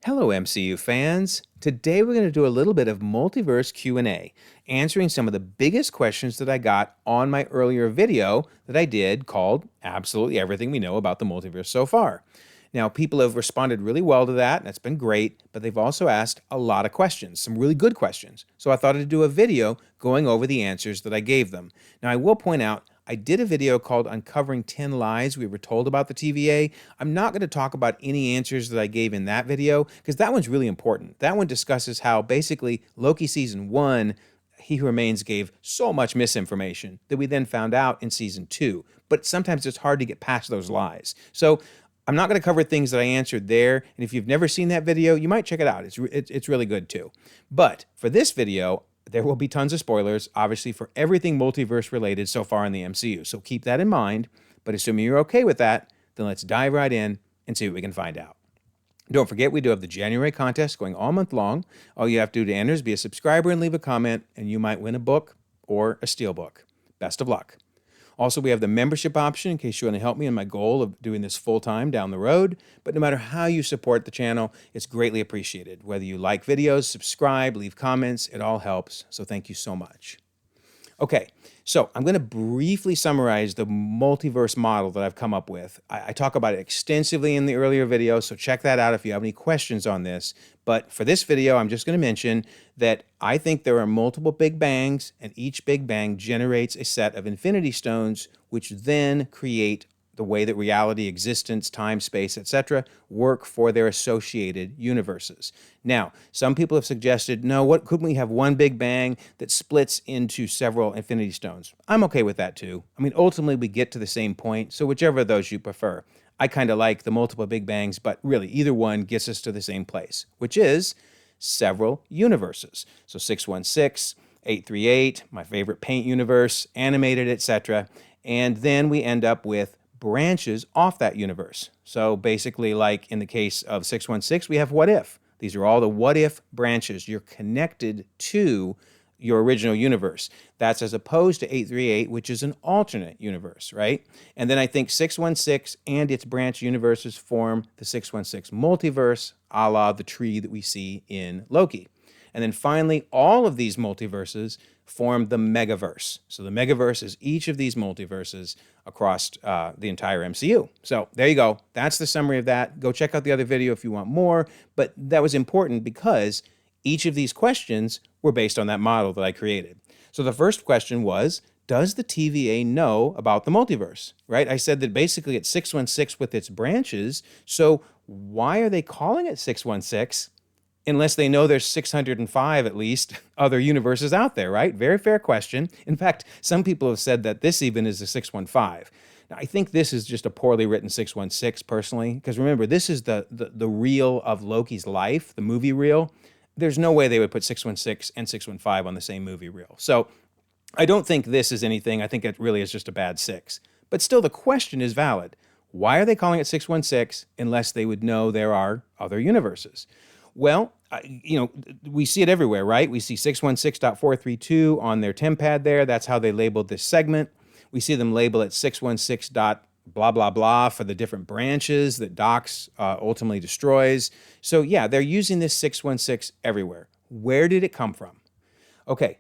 Hello MCU fans. Today we're going to do a little bit of multiverse Q&A, answering some of the biggest questions that I got on my earlier video that I did called Absolutely Everything We Know About the Multiverse So Far. Now, people have responded really well to that, and that's been great, but they've also asked a lot of questions, some really good questions. So I thought I'd do a video going over the answers that I gave them. Now, I will point out, I did a video called Uncovering 10 Lies We Were Told About the TVA. I'm not going to talk about any answers that I gave in that video because that one's really important. That one discusses how basically Loki Season 1, He Who Remains gave so much misinformation that we then found out in Season 2. But sometimes it's hard to get past those lies. So I'm not going to cover things that I answered there. And if you've never seen that video, you might check it out. It's really good too. But for this video, there will be tons of spoilers, obviously, for everything multiverse related so far in the MCU. So keep that in mind. But assuming you're okay with that, then let's dive right in and see what we can find out. Don't forget, we do have the January contest going all month long. All you have to do to enter is be a subscriber and leave a comment, and you might win a book or a steelbook. Best of luck. Also, we have the membership option in case you want to help me in my goal of doing this full-time down the road. But no matter how you support the channel, it's greatly appreciated. Whether you like videos, subscribe, leave comments, it all helps. So thank you so much. Okay, so I'm going to briefly summarize the multiverse model that I've come up with. I talk about it extensively in the earlier video, so check that out if you have any questions on this. But for this video, I'm just going to mention that I think there are multiple Big Bangs, and each Big Bang generates a set of Infinity Stones, which then create the way that reality, existence, time, space, etc. work for their associated universes. Now, some people have suggested, no, what couldn't we have one Big Bang that splits into several Infinity Stones? I'm okay with that too. I mean, ultimately we get to the same point, so whichever of those you prefer. I kind of like the multiple Big Bangs, but really either one gets us to the same place, which is several universes. So 616, 838, my favorite paint universe, animated, etc. And then we end up with branches off that universe. So basically, like in the case of 616, we have what if. These are all the what if branches. You're connected to your original universe. That's as opposed to 838, which is an alternate universe, right? And then I think 616 and its branch universes form the 616 multiverse, a la the tree that we see in Loki. And then finally, all of these multiverses form the megaverse. So the megaverse is each of these multiverses across the entire MCU. So there you go. That's the summary of that. Go check out the other video if you want more. But that was important because each of these questions were based on that model that I created. So the first question was, does the TVA know about the multiverse, right? I said that basically it's 616 with its branches. So why are they calling it 616? Unless they know there's 605 at least other universes out there, right? Very fair question. In fact, some people have said that this even is a 615. Now, I think this is just a poorly written 616 personally, because remember, this is the reel of Loki's life, the movie reel. There's no way they would put 616 and 615 on the same movie reel. So I don't think this is anything. I think it really is just a bad 6. But still, the question is valid. Why are they calling it 616 unless they would know there are other universes? Well, we see it everywhere, right? We see 616.432 on their TemPad there. That's how they labeled this segment. We see them label it 616. Blah, blah, blah for the different branches that Docs ultimately destroys. So yeah, they're using this 616 everywhere. Where did it come from? Okay,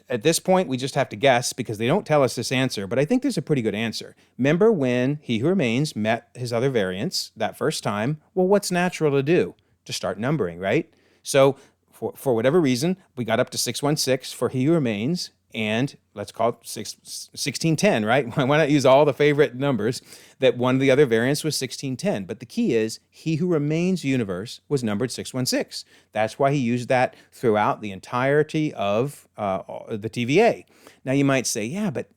at this point, we just have to guess because they don't tell us this answer, but I think there's a pretty good answer. Remember when He Who Remains met his other variants that first time? Well, what's natural to do? To start numbering, right? So for whatever reason, we got up to 616 for He Who Remains, and let's call it 1610, right? Why not use all the favorite numbers? That one of the other variants was 1610. But the key is He Who Remains universe was numbered 616. That's why he used that throughout the entirety of the TVA. Now you might say, yeah, but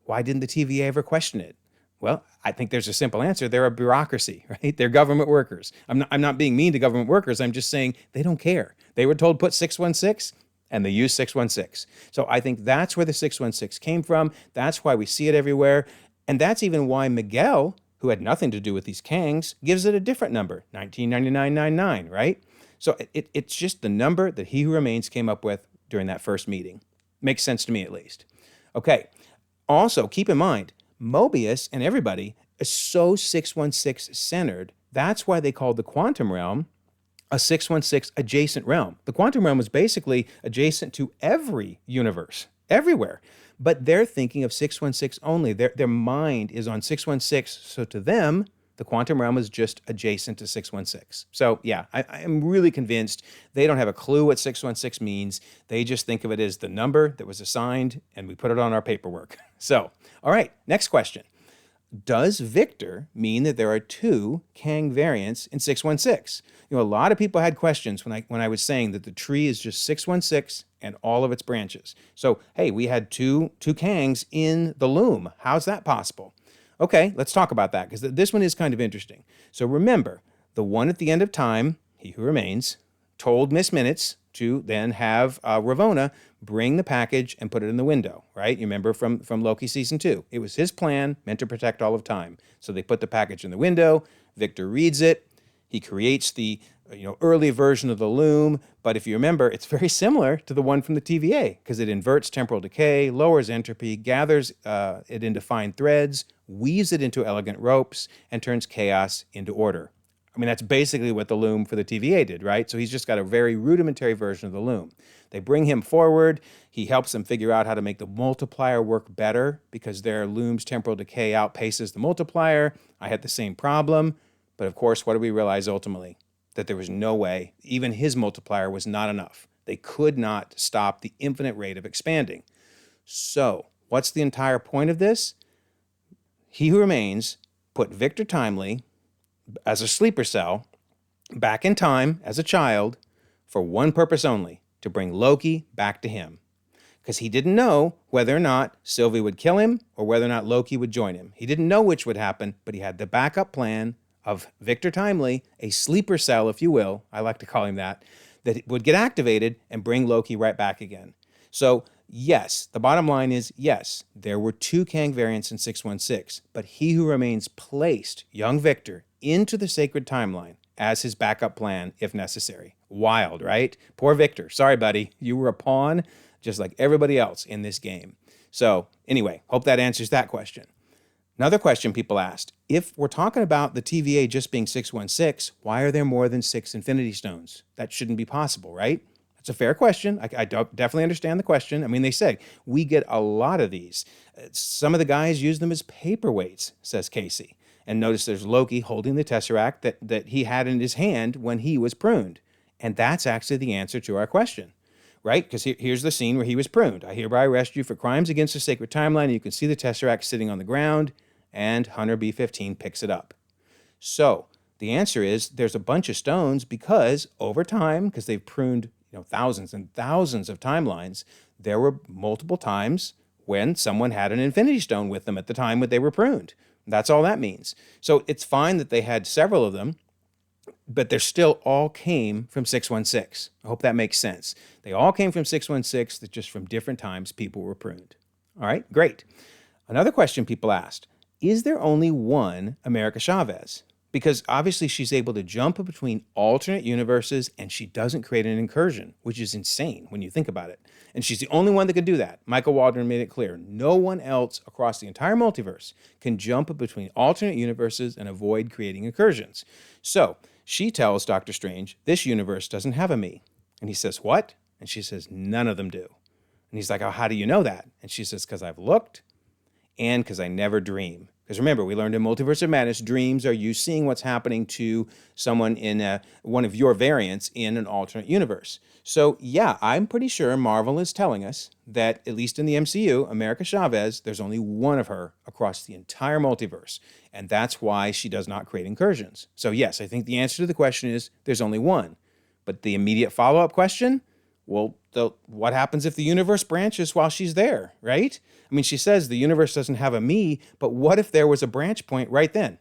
why didn't the TVA ever question it? Well, I think there's a simple answer. They're a bureaucracy, right? They're government workers. I'm not being mean to government workers. I'm just saying they don't care. They were told put 616, and they used 616. So I think that's where the 616 came from. That's why we see it everywhere. And that's even why Miguel, who had nothing to do with these Kangs, gives it a different number, 199999, right? So it's just the number that He Who Remains came up with during that first meeting. Makes sense to me, at least. Okay. Also, keep in mind, Morbius and everybody is so 616 centered. That's why they called the quantum realm a 616 adjacent realm. The quantum realm is basically adjacent to every universe, everywhere. But they're thinking of 616 only. Their mind is on 616. So to them, the quantum realm is just adjacent to 616. So yeah, I am really convinced they don't have a clue what 616 means. They just think of it as the number that was assigned and we put it on our paperwork. So, all right, next question. Does Victor mean that there are two Kang variants in 616? A lot of people had questions when I was saying that the tree is just 616 and all of its branches. So, hey, we had two Kangs in the loom. How's that possible? Okay, let's talk about that because this one is kind of interesting. So remember, the one at the end of time, he who remains, told Miss Minutes to then have Ravonna bring the package and put it in the window, right? You remember from Loki season 2. It was his plan, meant to protect all of time. So they put the package in the window. Victor reads it. He creates the early version of the loom. But if you remember, it's very similar to the one from the TVA because it inverts temporal decay, lowers entropy, gathers it into fine threads, weaves it into elegant ropes, and turns chaos into order. I mean, that's basically what the loom for the TVA did, right? So he's just got a very rudimentary version of the loom. They bring him forward. He helps them figure out how to make the multiplier work better because their loom's temporal decay outpaces the multiplier. I had the same problem. But of course, what do we realize ultimately? That there was no way, even his multiplier was not enough. They could not stop the infinite rate of expanding. So, what's the entire point of this? He who remains put Victor Timely as a sleeper cell back in time as a child for one purpose only, to bring Loki back to him. Because he didn't know whether or not Sylvie would kill him or whether or not Loki would join him. He didn't know which would happen, but he had the backup plan of Victor Timely, a sleeper cell, if you will, I like to call him that would get activated and bring Loki right back again. So, yes, the bottom line is, yes, there were two Kang variants in 616, but he who remains placed young Victor into the sacred timeline as his backup plan if necessary. Wild, right? Poor Victor. Sorry, buddy. You were a pawn just like everybody else in this game. So, anyway, hope that answers that question. Another question people asked, if we're talking about the TVA just being 616, why are there more than 6 Infinity Stones? That shouldn't be possible, right? That's a fair question. I definitely understand the question. I mean, they say, we get a lot of these. Some of the guys use them as paperweights, says Casey. And notice there's Loki holding the Tesseract that he had in his hand when he was pruned. And that's actually the answer to our question, right? Because here's the scene where he was pruned. I hereby arrest you for crimes against the sacred timeline. You can see the Tesseract sitting on the ground, and Hunter B-15 picks it up. So the answer is there's a bunch of stones because over time, because they've pruned thousands and thousands of timelines, there were multiple times when someone had an Infinity Stone with them at the time when they were pruned. That's all that means. So it's fine that they had several of them, but they still all came from 616. I hope that makes sense. They all came from 616, that just from different times people were pruned. All right, great. Another question people asked, is there only one America Chavez? Because obviously she's able to jump between alternate universes and she doesn't create an incursion, which is insane when you think about it. And she's the only one that can do that. Michael Waldron made it clear. No one else across the entire multiverse can jump between alternate universes and avoid creating incursions. So she tells Doctor Strange, this universe doesn't have a me. And he says, what? And she says, none of them do. And he's like, oh, how do you know that? And she says, because I've looked and because I never dream. Because remember, we learned in Multiverse of Madness, dreams are you seeing what's happening to someone in one of your variants in an alternate universe. So yeah, I'm pretty sure Marvel is telling us that, at least in the MCU, America Chavez, there's only one of her across the entire multiverse. And that's why she does not create incursions. So yes, I think the answer to the question is there's only one. But the immediate follow-up question, well, what happens if the universe branches while she's there, right? I mean, she says the universe doesn't have a me, but what if there was a branch point right then?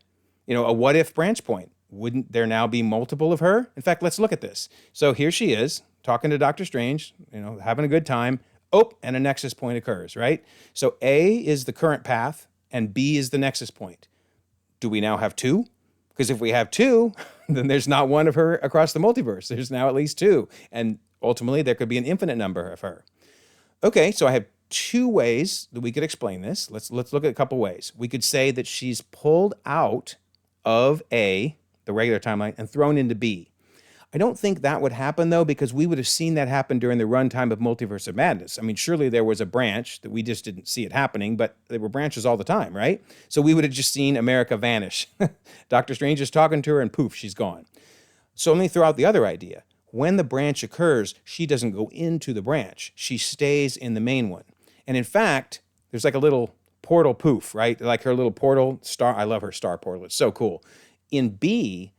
A what if branch point? Wouldn't there now be multiple of her? In fact, let's look at this. So here she is talking to Doctor Strange, having a good time. Oh, and a nexus point occurs, right? So A is the current path and B is the nexus point. Do we now have two? Because if we have two, then there's not one of her across the multiverse. There's now at least two. And ultimately, there could be an infinite number of her. Okay, so I have two ways that we could explain this. Let's look at a couple ways. We could say that she's pulled out of A, the regular timeline, and thrown into B. I don't think that would happen, though, because we would have seen that happen during the runtime of Multiverse of Madness. I mean, surely there was a branch that we just didn't see it happening, but there were branches all the time, right? So we would have just seen America vanish. Doctor Strange is talking to her, and poof, she's gone. So let me throw out the other idea. When the branch occurs, she doesn't go into the branch. She stays in the main one. And in fact, there's like a little portal poof, right? Like her little portal star. I love her star portal. It's so cool. In B,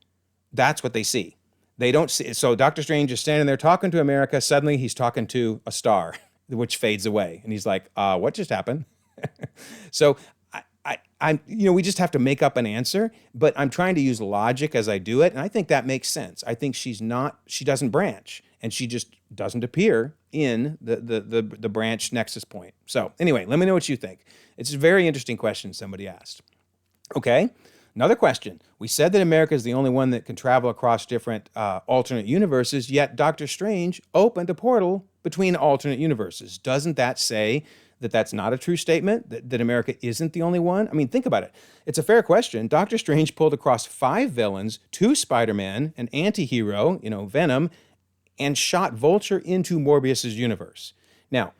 that's what they see. They don't see. So Doctor Strange is standing there talking to America. Suddenly he's talking to a star, which fades away. And he's like, what just happened? So we just have to make up an answer, but I'm trying to use logic as I do it. And I think that makes sense. I think she doesn't branch, and she just doesn't appear in the branch nexus point. So anyway, let me know what you think. It's a very interesting question somebody asked. Okay. Another question. We said that America is the only one that can travel across different alternate universes, yet Doctor Strange opened a portal between alternate universes. Doesn't that say that that's not a true statement, that America isn't the only one? I mean, think about it. It's a fair question. Doctor Strange pulled across 5 villains, 2 Spider-Man, an anti-hero, Venom, and shot Vulture into Morbius's universe. Now,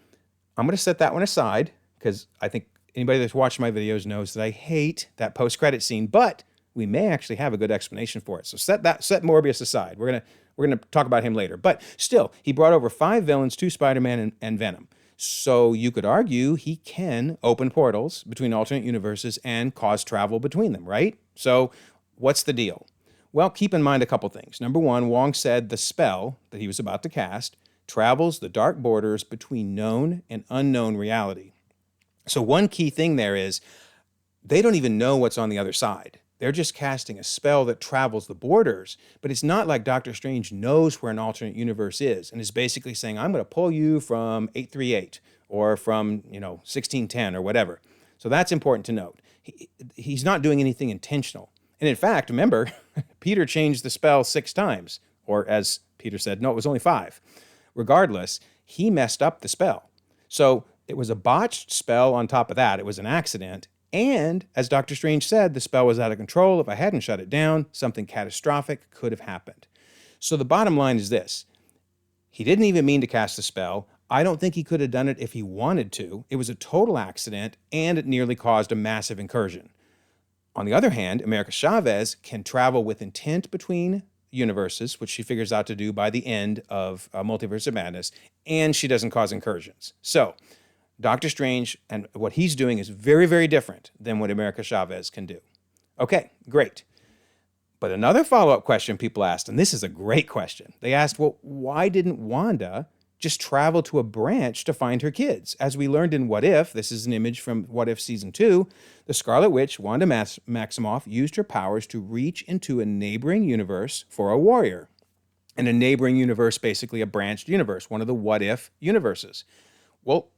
I'm going to set that one aside because I think anybody that's watched my videos knows that I hate that post-credit scene, but we may actually have a good explanation for it. So set Morbius aside. We're gonna talk about him later. But still, he brought over 5 villains, 2 Spider-Man, and Venom. So you could argue he can open portals between alternate universes and cause travel between them, right? So what's the deal? Well, keep in mind a couple things. Number one, Wong said the spell that he was about to cast travels the dark borders between known and unknown reality. So one key thing there is they don't even know what's on the other side. They're just casting a spell that travels the borders, but it's not like Doctor Strange knows where an alternate universe is and is basically saying, I'm going to pull you from 838 or from, 1610 or whatever. So that's important to note. He's not doing anything intentional. And in fact, remember, Peter changed the spell 6 times, or as Peter said, no, it was only 5. Regardless, he messed up the spell. So it was a botched spell on top of that. It was an accident. And as Doctor Strange said, the spell was out of control. If I hadn't shut it down, something catastrophic could have happened. So the bottom line is this. He didn't even mean to cast the spell. I don't think he could have done it if he wanted to. It was a total accident, and it nearly caused a massive incursion. On the other hand, America Chavez can travel with intent between universes, which she figures out to do by the end of Multiverse of Madness, and she doesn't cause incursions. So Doctor Strange and what he's doing is very, very different than what America Chavez can do. Okay, great. But another follow-up question people asked, and this is a great question. They asked, well, why didn't Wanda just travel to a branch to find her kids? As we learned in What If, this is an image from What If Season 2, the Scarlet Witch, Wanda Maximoff, used her powers to reach into a neighboring universe for a warrior. And a neighboring universe, basically a branched universe, one of the What If universes. Well,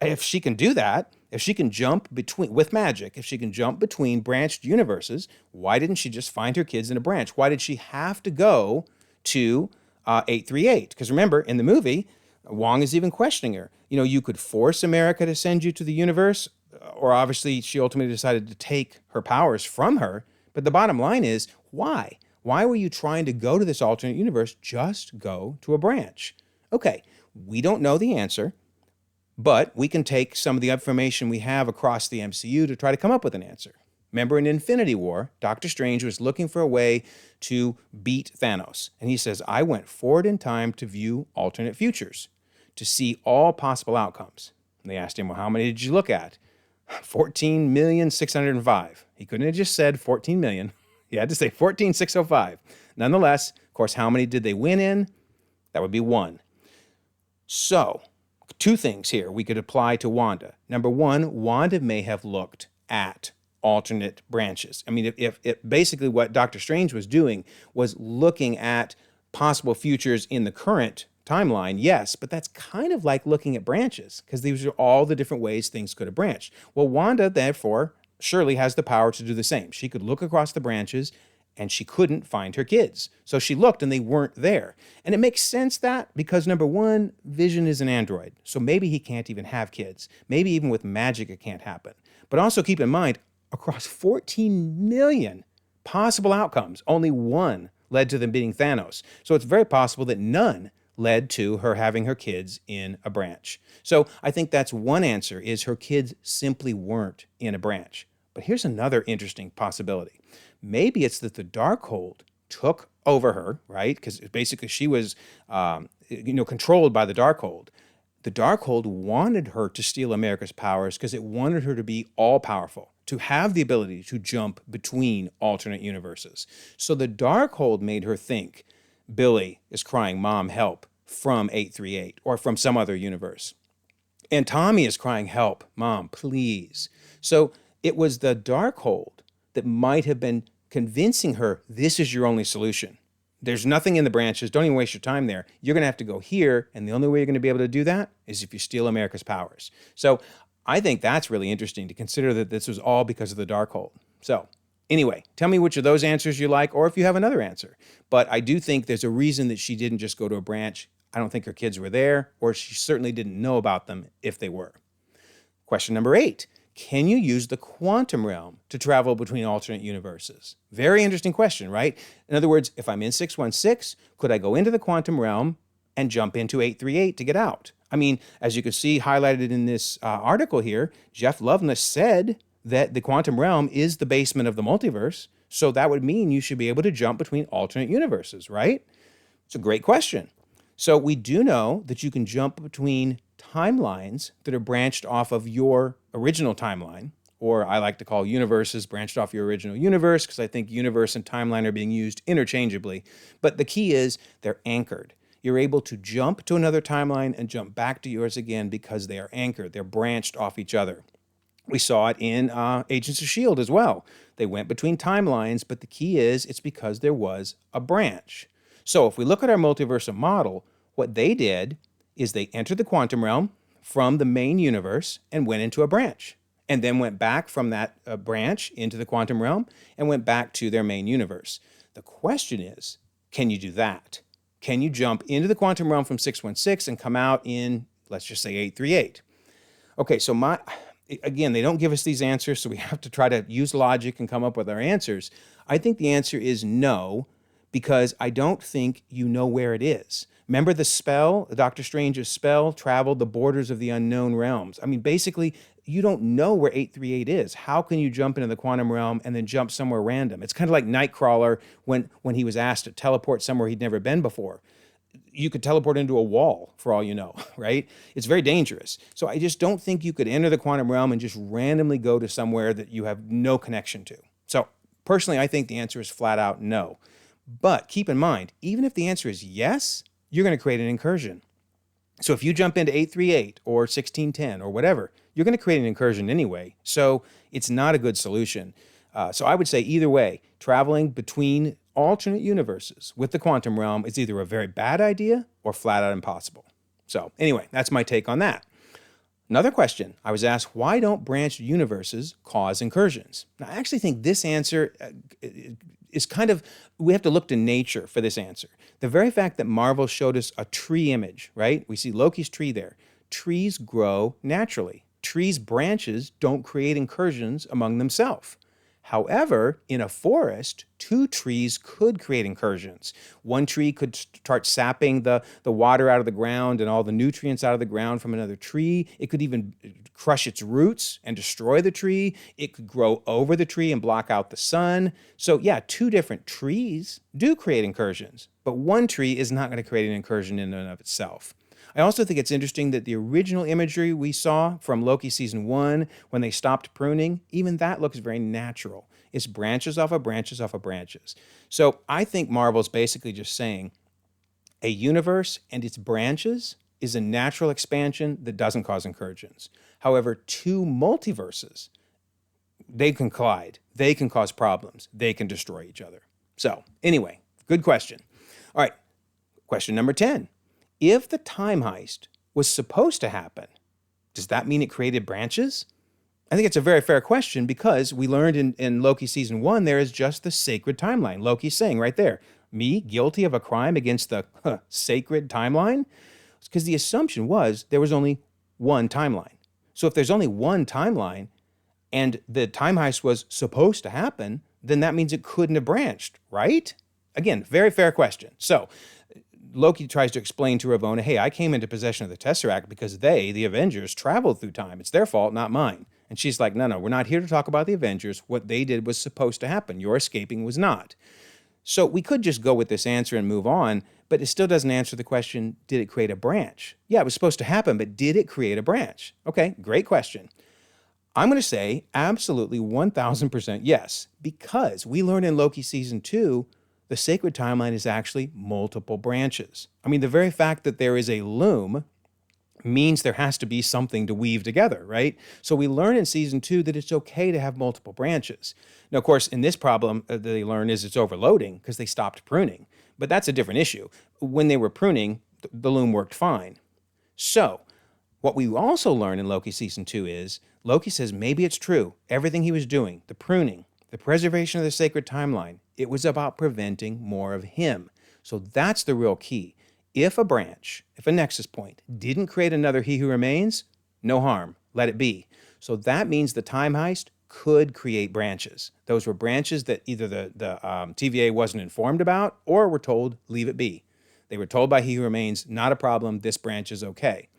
if she can do that, if she can jump between, with magic, if she can jump between branched universes, why didn't she just find her kids in a branch? Why did she have to go to 838? Because remember, in the movie, Wong is even questioning her. You could force America to send you to the universe, or obviously she ultimately decided to take her powers from her. But the bottom line is, why? Why were you trying to go to this alternate universe? Just go to a branch. Okay, we don't know the answer. But we can take some of the information we have across the MCU to try to come up with an answer. Remember in Infinity War, Doctor Strange was looking for a way to beat Thanos. And he says, I went forward in time to view alternate futures, to see all possible outcomes. And they asked him, well, how many did you look at? 14,605,000. He couldn't have just said 14 million. He had to say 14,605. Nonetheless, of course, how many did they win in? That would be 1. So 2 things here we could apply to Wanda. Number 1, Wanda may have looked at alternate branches. I mean, if basically what Doctor Strange was doing was looking at possible futures in the current timeline, yes, but that's kind of like looking at branches because these are all the different ways things could have branched. Well, Wanda, therefore, surely has the power to do the same. She could look across the branches and she couldn't find her kids. So she looked and they weren't there. And it makes sense that because number 1, Vision is an android. So maybe he can't even have kids. Maybe even with magic it can't happen. But also keep in mind, across 14 million possible outcomes, only 1 led to them beating Thanos. So it's very possible that none led to her having her kids in a branch. So I think that's one answer, is her kids simply weren't in a branch. But here's another interesting possibility. Maybe it's that the Darkhold took over her, right? Because basically she was, controlled by the Darkhold. The Darkhold wanted her to steal America's powers because it wanted her to be all-powerful, to have the ability to jump between alternate universes. So the Darkhold made her think Billy is crying, "Mom, help," from 838 or from some other universe. And Tommy is crying, "Help, Mom, please." So it was the Darkhold that might have been convincing her, this is your only solution. There's nothing in the branches. Don't even waste your time there. You're going to have to go here, and the only way you're going to be able to do that is if you steal America's powers. So I think that's really interesting to consider that this was all because of the Darkhold. So anyway, tell me which of those answers you like, or if you have another answer. But I do think there's a reason that she didn't just go to a branch. I don't think her kids were there, or she certainly didn't know about them if they were. Question number 8. Can you use the quantum realm to travel between alternate universes? Very interesting question, right? In other words, if I'm in 616, could I go into the quantum realm and jump into 838 to get out? I mean, as you can see highlighted in this article here, Jeff Loveness said that the quantum realm is the basement of the multiverse, so that would mean you should be able to jump between alternate universes, right? It's a great question. So we do know that you can jump between timelines that are branched off of your original timeline, or I like to call universes branched off your original universe, because I think universe and timeline are being used interchangeably. But the key is they're anchored. You're able to jump to another timeline and jump back to yours again because they are anchored. They're branched off each other. We saw it in Agents of S.H.I.E.L.D. as well. They went between timelines, but the key is it's because there was a branch. So if we look at our multiversal model, what they did is they entered the quantum realm from the main universe and went into a branch, and then went back from that branch into the quantum realm and went back to their main universe. The question is, can you do that? Can you jump into the quantum realm from 616 and come out in, let's just say, 838? Okay, so again, they don't give us these answers, so we have to try to use logic and come up with our answers. I think the answer is no, because I don't think you know where it is. Remember the spell, Doctor Strange's spell, traveled the borders of the unknown realms. I mean, basically, you don't know where 838 is. How can you jump into the quantum realm and then jump somewhere random? It's kind of like Nightcrawler when he was asked to teleport somewhere he'd never been before. You could teleport into a wall, for all you know, right? It's very dangerous. So I just don't think you could enter the quantum realm and just randomly go to somewhere that you have no connection to. So personally, I think the answer is flat out no. But keep in mind, even if the answer is yes, you're going to create an incursion. So if you jump into 838 or 1610 or whatever, you're going to create an incursion anyway. So it's not a good solution. So I would say either way, traveling between alternate universes with the quantum realm is either a very bad idea or flat out impossible. So anyway, that's my take on that. Another question, I was asked, why don't branched universes cause incursions? Now, I actually think this answer is kind of, we have to look to nature for this answer. The very fact that Marvel showed us a tree image, right? We see Loki's tree there. Trees grow naturally. Trees' branches don't create incursions among themselves. However, in a forest, two trees could create incursions. One tree could start sapping the water out of the ground and all the nutrients out of the ground from another tree. It could even crush its roots and destroy the tree. It could grow over the tree and block out the sun. So yeah, two different trees do create incursions, but one tree is not going to create an incursion in and of itself. I also think it's interesting that the original imagery we saw from Loki season 1, when they stopped pruning, even that looks very natural. It's branches off of branches off of branches. So I think Marvel's basically just saying a universe and its branches is a natural expansion that doesn't cause incursions. However, two multiverses, they can collide. They can cause problems. They can destroy each other. So anyway, good question. All right, question number 10. If the time heist was supposed to happen, does that mean it created branches? I think it's a very fair question because we learned in Loki season 1, there is just the sacred timeline. Loki's saying right there, me guilty of a crime against the sacred timeline? Because the assumption was there was only one timeline. So if there's only one timeline and the time heist was supposed to happen, then that means it couldn't have branched, right? Again, very fair question. So Loki tries to explain to Ravonna, hey, I came into possession of the Tesseract because they, the Avengers, traveled through time. It's their fault, not mine. And she's like, no, we're not here to talk about the Avengers. What they did was supposed to happen. Your escaping was not. So we could just go with this answer and move on, but it still doesn't answer the question, did it create a branch? Yeah, it was supposed to happen, but did it create a branch? Okay, great question. I'm going to say absolutely 1,000% yes, because we learned in Loki Season 2, the sacred timeline is actually multiple branches. I mean, the very fact that there is a loom means there has to be something to weave together, right? So we learn in Season 2 that it's okay to have multiple branches. Now, of course, in this problem, they learn is it's overloading because they stopped pruning. But that's a different issue. When they were pruning, the loom worked fine. So what we also learn in Loki Season 2 is Loki says maybe it's true. Everything he was doing, the pruning, the preservation of the sacred timeline, it was about preventing more of him. So that's the real key. If a branch, if a nexus point didn't create another He Who Remains, no harm, let it be. So that means the time heist could create branches. Those were branches that either the TVA wasn't informed about or were told, leave it be. They were told by He Who Remains, not a problem, this branch is okay.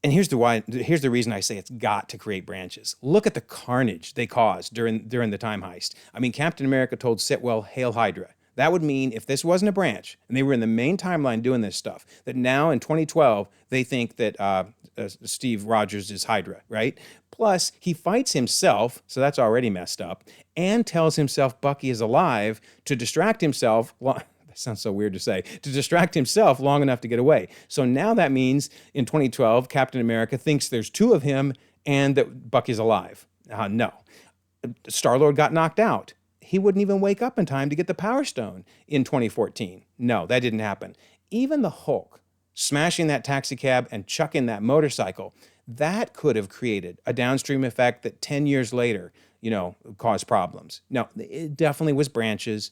And here's the reason I say it's got to create branches. Look at the carnage they caused during the time heist. I mean, Captain America told Sitwell, "Hail Hydra." That would mean if this wasn't a branch, and they were in the main timeline doing this stuff, that now in 2012, they think that Steve Rogers is Hydra, right? Plus, he fights himself, so that's already messed up, and tells himself Bucky is alive to distract himself. That sounds so weird to say, to distract himself long enough to get away. So now that means in 2012, Captain America thinks there's two of him and that Bucky's alive. No. Star-Lord got knocked out. He wouldn't even wake up in time to get the Power Stone in 2014. No, that didn't happen. Even the Hulk smashing that taxi cab and chucking that motorcycle, that could have created a downstream effect that 10 years later, caused problems. No, it definitely was branches.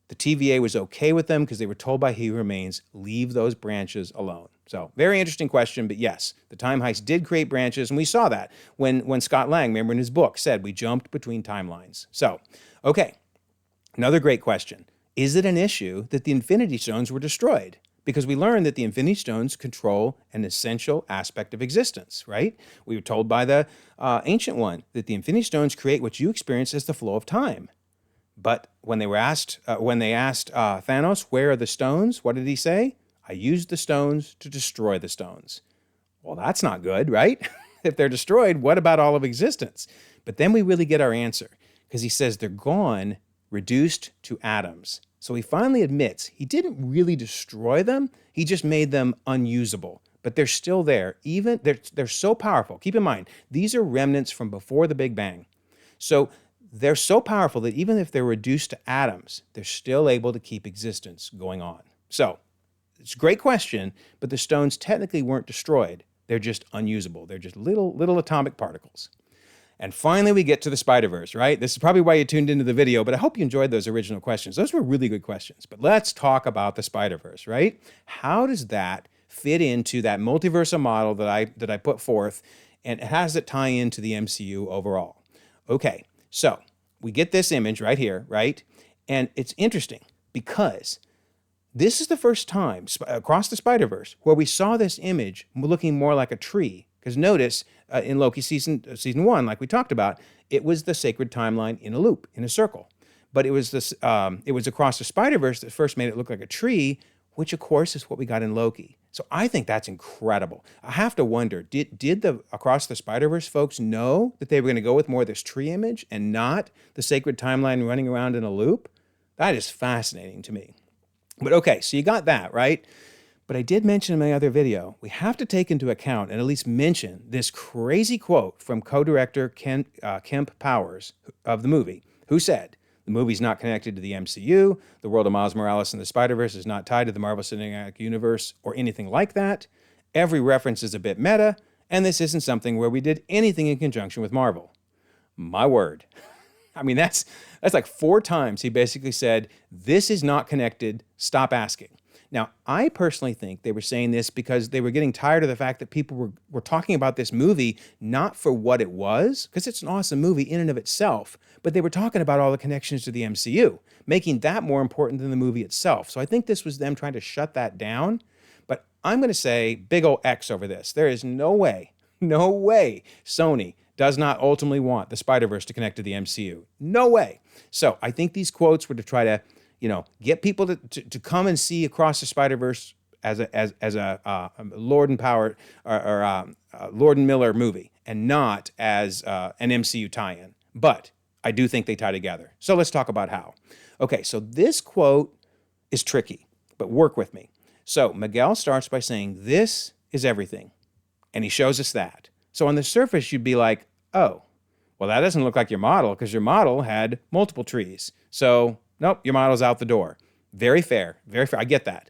The TVA was okay with them because they were told by He Who Remains, leave those branches alone. So very interesting question, but yes, the time heist did create branches, and we saw that when Scott Lang, remember in his book, said we jumped between timelines. So, okay, another great question. Is it an issue that the Infinity Stones were destroyed? Because we learned that the Infinity Stones control an essential aspect of existence, right? We were told by the Ancient One that the Infinity Stones create what you experience as the flow of time. But when they asked Thanos, where are the stones? What did he say? I used the stones to destroy the stones. Well, that's not good, right? If they're destroyed, what about all of existence? But then we really get our answer because he says they're gone, reduced to atoms. So he finally admits he didn't really destroy them. He just made them unusable. But they're still there. Even they're so powerful. Keep in mind, these are remnants from before the Big Bang. So they're so powerful that even if they're reduced to atoms, they're still able to keep existence going on. So it's a great question, but the stones technically weren't destroyed. They're just unusable. They're just little atomic particles. And finally, we get to the Spider-Verse, right? This is probably why you tuned into the video, but I hope you enjoyed those original questions. Those were really good questions. But let's talk about the Spider-Verse, right? How does that fit into that multiversal model that I put forth, and how does it tie into the MCU overall? Okay. So we get this image right here, right? And it's interesting because this is the first time across the Spider-Verse where we saw this image looking more like a tree. Because notice in Loki season 1, like we talked about, it was the sacred timeline in a loop, in a circle. But it was across the Spider-Verse that first made it look like a tree, which of course is what we got in Loki. So I think that's incredible. I have to wonder, did the Across the Spider-Verse folks know that they were going to go with more of this tree image and not the sacred timeline running around in a loop? That is fascinating to me. But okay, so you got that, right? But I did mention in my other video, we have to take into account and at least mention this crazy quote from co-director Kemp Powers of the movie, who said, the movie's not connected to the MCU. The world of Miles Morales and the Spider-Verse is not tied to the Marvel Cinematic Universe or anything like that. Every reference is a bit meta, and this isn't something where we did anything in conjunction with Marvel. My word. I mean, that's like 4 times he basically said, this is not connected, stop asking. Now, I personally think they were saying this because they were getting tired of the fact that people were talking about this movie not for what it was, because it's an awesome movie in and of itself, but they were talking about all the connections to the MCU, making that more important than the movie itself. So I think this was them trying to shut that down. But I'm going to say big ol' X over this. There is no way Sony does not ultimately want the Spider-Verse to connect to the MCU. No way. So I think these quotes were to try to, get people to come and see Across the Spider-Verse as a Lord and Miller movie, and not as an MCU tie-in. But I do think they tie together. So let's talk about how. Okay, so this quote is tricky, but work with me. So Miguel starts by saying, "This is everything." And he shows us that. So on the surface, you'd be like, oh, well, that doesn't look like your model, because your model had multiple trees. So, nope, your model's out the door. Very fair, very fair. I get that.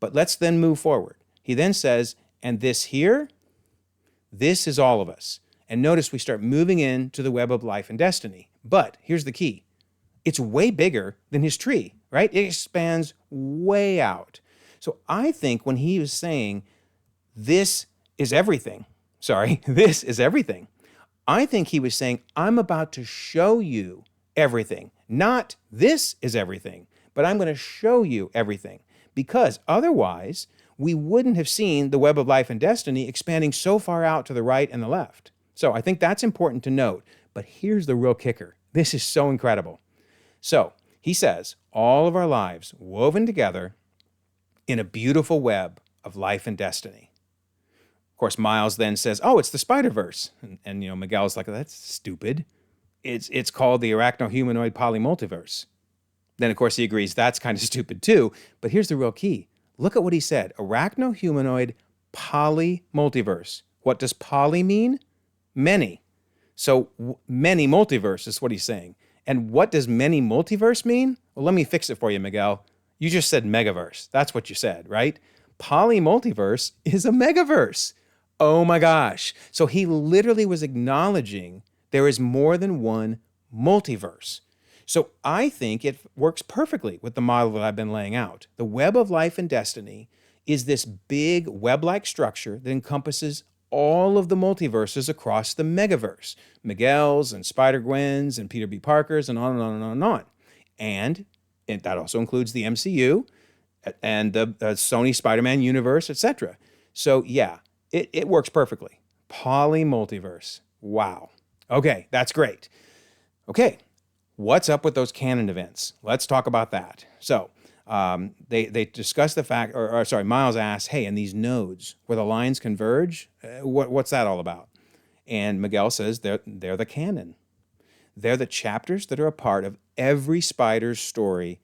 But let's then move forward. He then says, and this here, this is all of us. And notice we start moving into the web of life and destiny. But here's the key. It's way bigger than his tree, right? It expands way out. So I think when he was saying, this is everything, I think he was saying, I'm about to show you everything. Not this is everything, but I'm going to show you everything. Because otherwise, we wouldn't have seen the web of life and destiny expanding so far out to the right and the left. So I think that's important to note. But here's the real kicker. This is so incredible. So he says, all of our lives woven together in a beautiful web of life and destiny. Of course, Miles then says, oh, it's the Spider-Verse. And Miguel's like, that's stupid. It's called the arachno-humanoid polymultiverse. Then, of course, he agrees that's kind of stupid too. But here's the real key. Look at what he said. Arachno-humanoid polymultiverse. What does poly mean? Many. So many multiverse is what he's saying. And what does many multiverse mean? Well, let me fix it for you, Miguel. You just said megaverse. That's what you said, right? Polymultiverse is a megaverse. Oh my gosh. So he literally was acknowledging there is more than one multiverse. So I think it works perfectly with the model that I've been laying out. The web of life and destiny is this big web-like structure that encompasses all of the multiverses across the megaverse. Miguel's and Spider-Gwen's and Peter B. Parker's and on and on and on and on. And that also includes the MCU and the Sony Spider-Man universe, etc. So yeah, it works perfectly. Polymultiverse. Wow. Okay, that's great. Okay, what's up with those canon events? Let's talk about that. So they discuss the fact, Miles asks, hey, and these nodes where the lines converge, what's that all about? And Miguel says they're the canon. They're the chapters that are a part of every Spider's story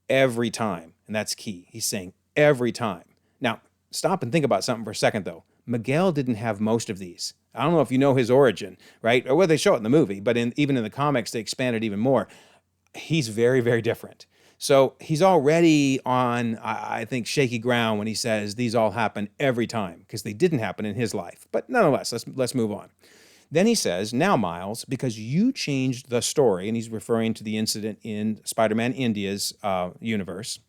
every time. And that's key. He's saying every time. Now, stop and think about something for a second, though. Miguel didn't have most of these. I don't know if you know his origin, right? Or well, they show it in the movie, but even in the comics, they expand it even more. He's very, very different. So he's already on, I think, shaky ground when he says these all happen every time, because they didn't happen in his life. But nonetheless, let's move on. Then he says, now, Miles, because you changed the story, and he's referring to the incident in Spider-Man India's universe,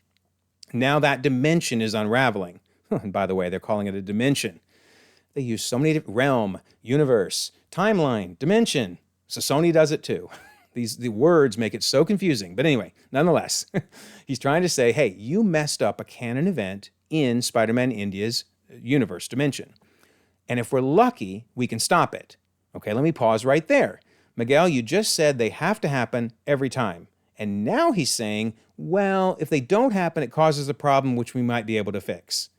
now that dimension is unraveling. And by the way, they're calling it a dimension. They use so many different realm, universe, timeline, dimension. So Sony does it too. The words make it so confusing. But anyway, nonetheless, he's trying to say, hey, you messed up a canon event in Spider-Man India's universe dimension. And if we're lucky, we can stop it. Okay, let me pause right there. Miguel, you just said they have to happen every time. And now he's saying, well, if they don't happen, it causes a problem which we might be able to fix.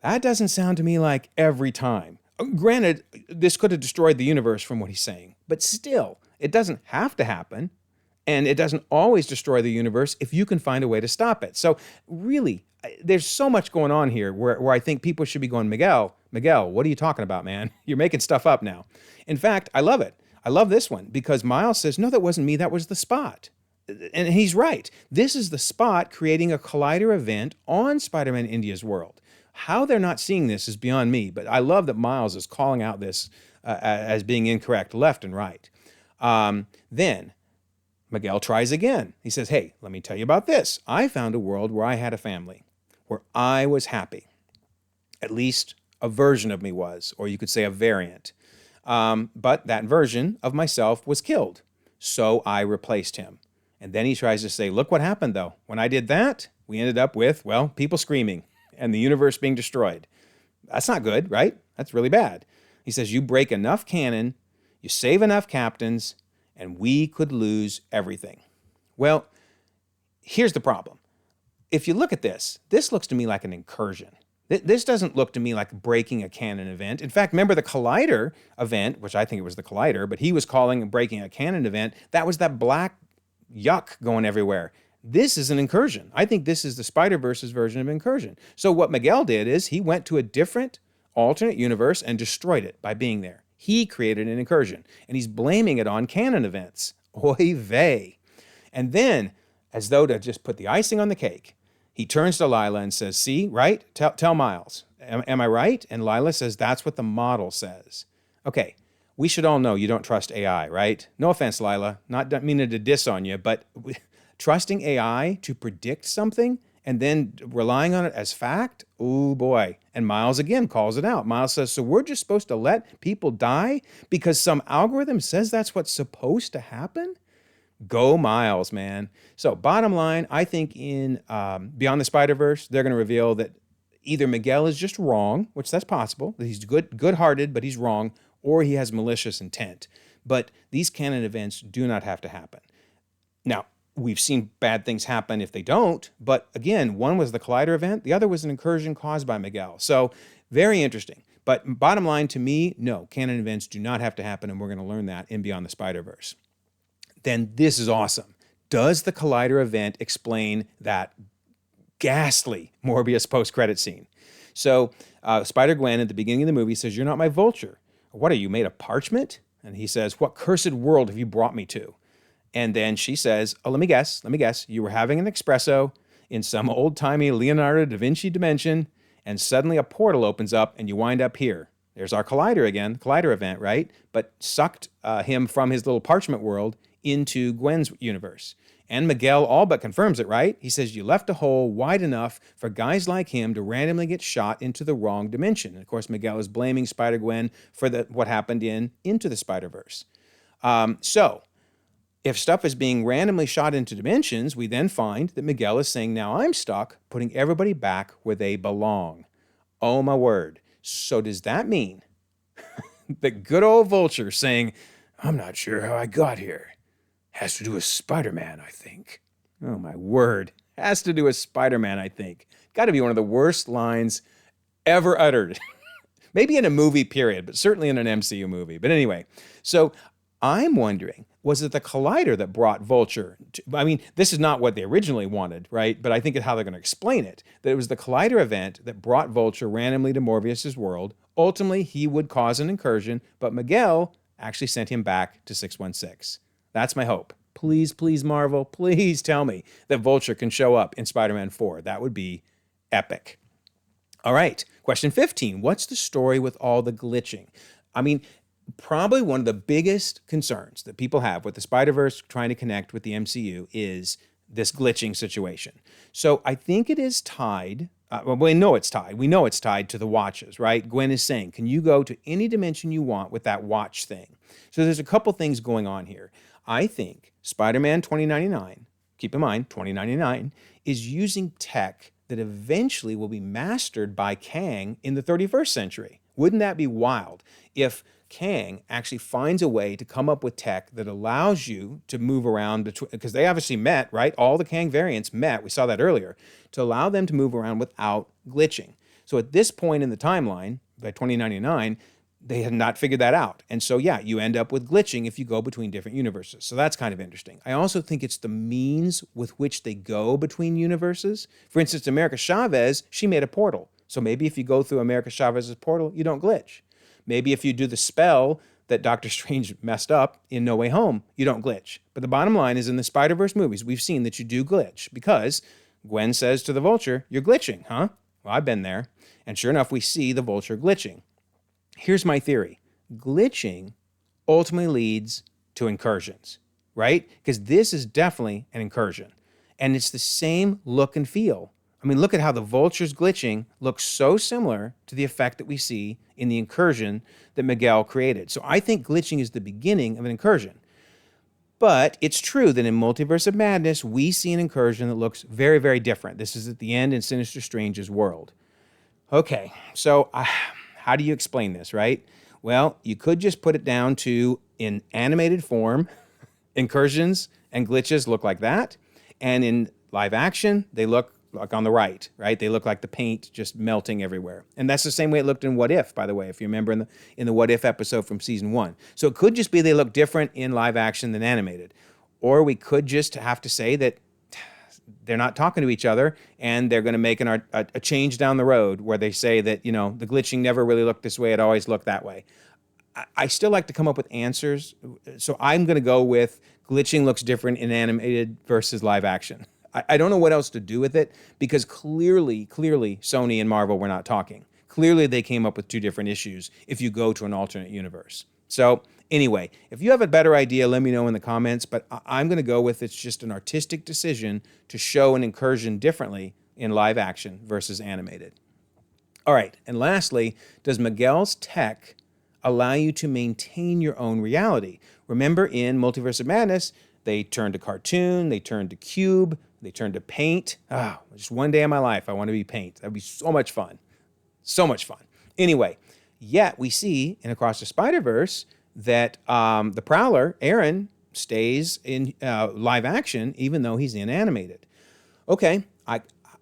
That doesn't sound to me like every time. Granted, this could have destroyed the universe from what he's saying, but still, it doesn't have to happen, and it doesn't always destroy the universe if you can find a way to stop it. So really, there's so much going on here where I think people should be going, Miguel, what are you talking about, man? You're making stuff up now. In fact, I love it. I love this one because Miles says, no, that wasn't me. That was the spot. And he's right. This is the spot creating a collider event on Spider-Man India's world. How they're not seeing this is beyond me, but I love that Miles is calling out this as being incorrect left and right. Then Miguel tries again. He says, hey, let me tell you about this. I found a world where I had a family, where I was happy. At least a version of me was, or you could say a variant. But that version of myself was killed. So I replaced him. And then he tries to say, look what happened though. When I did that, we ended up with, well, people screaming and the universe being destroyed. That's not good, right? That's really bad. He says, you break enough canon, you save enough captains, and we could lose everything. Well, here's the problem. If you look at this looks to me like an incursion. This doesn't look to me like breaking a canon event. In fact, remember the Collider event, which I think it was the Collider, but he was calling breaking a canon event. That was that black yuck going everywhere. This is an incursion. I think this is the Spider-Verse's version of incursion. So what Miguel did is he went to a different alternate universe and destroyed it by being there. He created an incursion, and he's blaming it on canon events. Oy vey. And then, as though to just put the icing on the cake, he turns to Lila and says, see, right? Tell Miles. Am I right? And Lila says, that's what the model says. Okay, we should all know you don't trust AI, right? No offense, Lila. Not meaning to diss on you, but trusting AI to predict something and then relying on it as fact? Oh boy. And Miles again calls it out. Miles says, so we're just supposed to let people die because some algorithm says that's what's supposed to happen? Go Miles, man. So bottom line, I think in Beyond the Spider-Verse, they're going to reveal that either Miguel is just wrong, which that's possible, that he's good-hearted, but he's wrong, or he has malicious intent. But these canon events do not have to happen. Now, we've seen bad things happen if they don't, but again, one was the Collider event, the other was an incursion caused by Miguel. So very interesting. But bottom line to me, no, canon events do not have to happen, and we're going to learn that in Beyond the Spider-Verse. Then this is awesome. Does the Collider event explain that ghastly Morbius post-credit scene? So Spider-Gwen at the beginning of the movie says, you're not my vulture. What are you, made of parchment? And he says, what cursed world have you brought me to? And then she says, oh, let me guess. You were having an espresso in some old-timey Leonardo da Vinci dimension, and suddenly a portal opens up and you wind up here. There's our Collider again, Collider event, right? But sucked him from his little parchment world into Gwen's universe. And Miguel all but confirms it, right? He says, you left a hole wide enough for guys like him to randomly get shot into the wrong dimension. And of course, Miguel is blaming Spider-Gwen for what happened in Into the Spider-Verse. So if stuff is being randomly shot into dimensions, we then find that Miguel is saying, now I'm stuck, putting everybody back where they belong. Oh my word. So does that mean the good old Vulture saying, I'm not sure how I got here? Has to do with Spider-Man, I think. Oh, my word. Has to do with Spider-Man, I think. Got to be one of the worst lines ever uttered. Maybe in a movie, period, but certainly in an MCU movie. But anyway, so I'm wondering, was it the Collider that brought Vulture I mean, this is not what they originally wanted, right? But I think it's how they're going to explain it. That it was the Collider event that brought Vulture randomly to Morbius's world. Ultimately, he would cause an incursion, but Miguel actually sent him back to 616. That's my hope. Please, please, Marvel, please tell me that Vulture can show up in Spider-Man 4. That would be epic. All right, question 15. What's the story with all the glitching? I mean, probably one of the biggest concerns that people have with the Spider-Verse trying to connect with the MCU is this glitching situation. So I think it is tied. Well, we know it's tied. We know it's tied to the watches, right? Gwen is saying, can you go to any dimension you want with that watch thing? So there's a couple things going on here. I think Spider-Man 2099, keep in mind, 2099, is using tech that eventually will be mastered by Kang in the 31st century. Wouldn't that be wild if Kang actually finds a way to come up with tech that allows you to move around between, because they obviously met, right? All the Kang variants met, we saw that earlier, to allow them to move around without glitching. So at this point in the timeline, by 2099, they had not figured that out. And so, yeah, you end up with glitching if you go between different universes. So that's kind of interesting. I also think it's the means with which they go between universes. For instance, America Chavez, she made a portal. So maybe if you go through America Chavez's portal, you don't glitch. Maybe if you do the spell that Doctor Strange messed up in No Way Home, you don't glitch. But the bottom line is in the Spider-Verse movies, we've seen that you do glitch because Gwen says to the Vulture, you're glitching, huh? Well, I've been there. And sure enough, we see the Vulture glitching. Here's my theory. Glitching ultimately leads to incursions, right? Because this is definitely an incursion. And it's the same look and feel. I mean, look at how the vulture's glitching looks so similar to the effect that we see in the incursion that Miguel created. So I think glitching is the beginning of an incursion. But it's true that in Multiverse of Madness, we see an incursion that looks very, very different. This is at the end in Sinister Strange's world. Okay, so how do you explain this, right? Well, you could just put it down to, in animated form, incursions and glitches look like that. And in live action, they look like on the right? They look like the paint just melting everywhere. And that's the same way it looked in What If, by the way, if you remember in the What If episode from season 1. So it could just be they look different in live action than animated. Or we could just have to say that they're not talking to each other and they're going to make a change down the road where they say that, the glitching never really looked this way, it always looked that way. I still like to come up with answers. So I'm going to go with glitching looks different in animated versus live action. I don't know what else to do with it because clearly, Sony and Marvel were not talking. Clearly, they came up with two different issues if you go to an alternate universe. So anyway, if you have a better idea, let me know in the comments, but I'm going to go with it's just an artistic decision to show an incursion differently in live action versus animated. All right, and lastly, does Miguel's tech allow you to maintain your own reality? Remember in Multiverse of Madness, they turned to cartoon, they turned to cube, they turned to paint. Just one day in my life, I want to be paint. That'd be so much fun. So much fun. Anyway, yet we see in Across the Spider-Verse that the Prowler, Aaron, stays in live action even though he's in animated. Okay,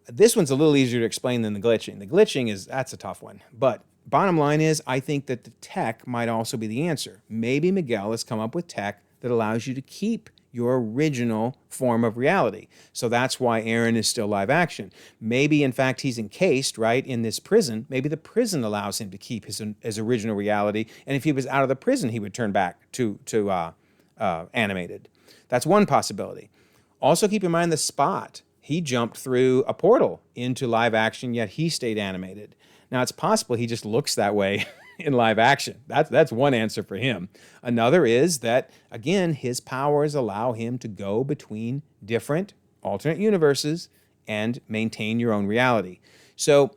this one's a little easier to explain than the glitching. The glitching that's a tough one. But bottom line is, I think that the tech might also be the answer. Maybe Miguel has come up with tech that allows you to keep your original form of reality. So that's why Aaron is still live action. Maybe, in fact, he's encased, in this prison. Maybe the prison allows him to keep his original reality. And if he was out of the prison, he would turn back to animated. That's one possibility. Also, keep in mind the Spot. He jumped through a portal into live action, yet he stayed animated. Now, it's possible he just looks that way in live action. That's one answer for him. Another is that, again, his powers allow him to go between different alternate universes and maintain your own reality. So,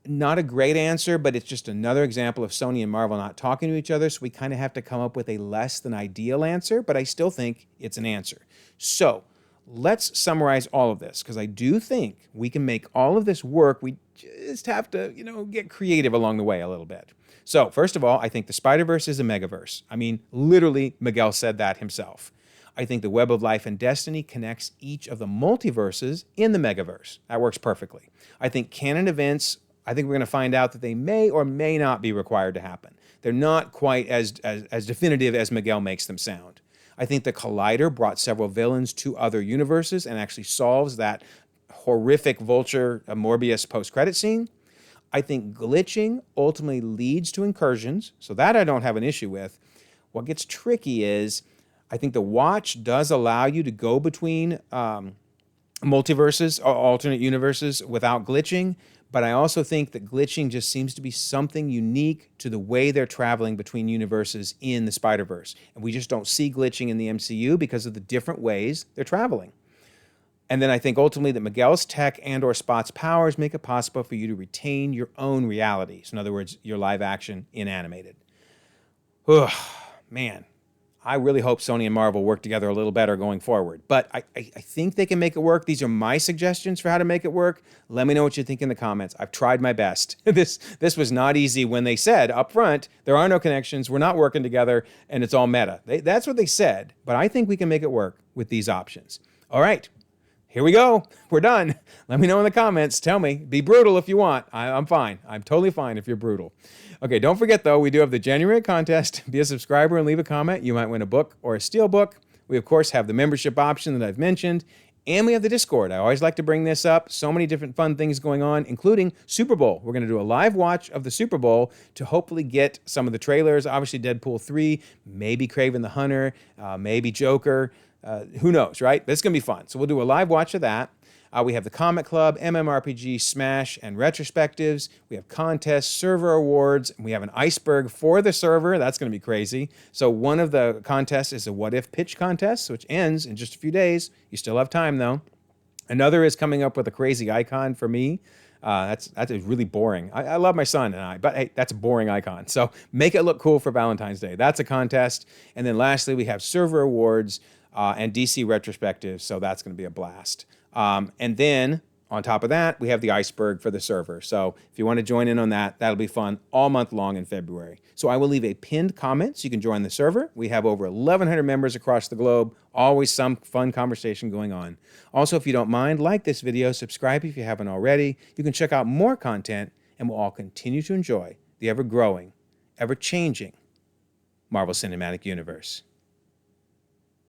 not a great answer, but it's just another example of Sony and Marvel not talking to each other, so we kind of have to come up with a less than ideal answer, but I still think it's an answer. So, let's summarize all of this, because I do think we can make all of this work. We just have to, get creative along the way a little bit. So, first of all, I think the Spider-Verse is a megaverse. I mean, literally, Miguel said that himself. I think the Web of Life and Destiny connects each of the multiverses in the megaverse. That works perfectly. I think canon events, I think we're going to find out that they may or may not be required to happen. They're not quite as definitive as Miguel makes them sound. I think the Collider brought several villains to other universes and actually solves that horrific Vulture Morbius post-credit scene. I think glitching ultimately leads to incursions, so that I don't have an issue with. What gets tricky is I think the Watch does allow you to go between multiverses or alternate universes without glitching, but I also think that glitching just seems to be something unique to the way they're traveling between universes in the Spider-Verse. And we just don't see glitching in the MCU because of the different ways they're traveling. And then I think ultimately that Miguel's tech and or Spot's powers make it possible for you to retain your own reality. So in other words, your live action in animated. Man, I really hope Sony and Marvel work together a little better going forward. But I think they can make it work. These are my suggestions for how to make it work. Let me know what you think in the comments. I've tried my best. This was not easy when they said up front, there are no connections, we're not working together, and it's all meta. That's what they said. But I think we can make it work with these options. All right. Here we go. We're done. Let me know in the comments. Tell me. Be brutal if you want. I'm fine. I'm totally fine if you're brutal. Okay, don't forget, though, we do have the January contest. Be a subscriber and leave a comment. You might win a book or a steel book. We, of course, have the membership option that I've mentioned. And we have the Discord. I always like to bring this up. So many different fun things going on, including Super Bowl. We're going to do a live watch of the Super Bowl to hopefully get some of the trailers. Obviously, Deadpool 3, maybe Kraven the Hunter, maybe Joker. Who knows, right? But it's going to be fun. So we'll do a live watch of that. We have the Comic Club, MMORPG, Smash, and retrospectives. We have contests, server awards. And we have an iceberg for the server. That's going to be crazy. So one of the contests is a What If pitch contest, which ends in just a few days. You still have time, though. Another is coming up with a crazy icon for me. That's really boring. I love my son and I, but hey, that's a boring icon. So make it look cool for Valentine's Day. That's a contest. And then lastly, we have server awards and DC retrospectives. So that's going to be a blast. And then on top of that, we have the iceberg for the server. So if you want to join in on that, that'll be fun all month long in February. So I will leave a pinned comment so you can join the server. We have over 1,100 members across the globe. Always some fun conversation going on. Also, if you don't mind, like this video, subscribe if you haven't already. You can check out more content, and we'll all continue to enjoy the ever-growing, ever-changing Marvel Cinematic Universe.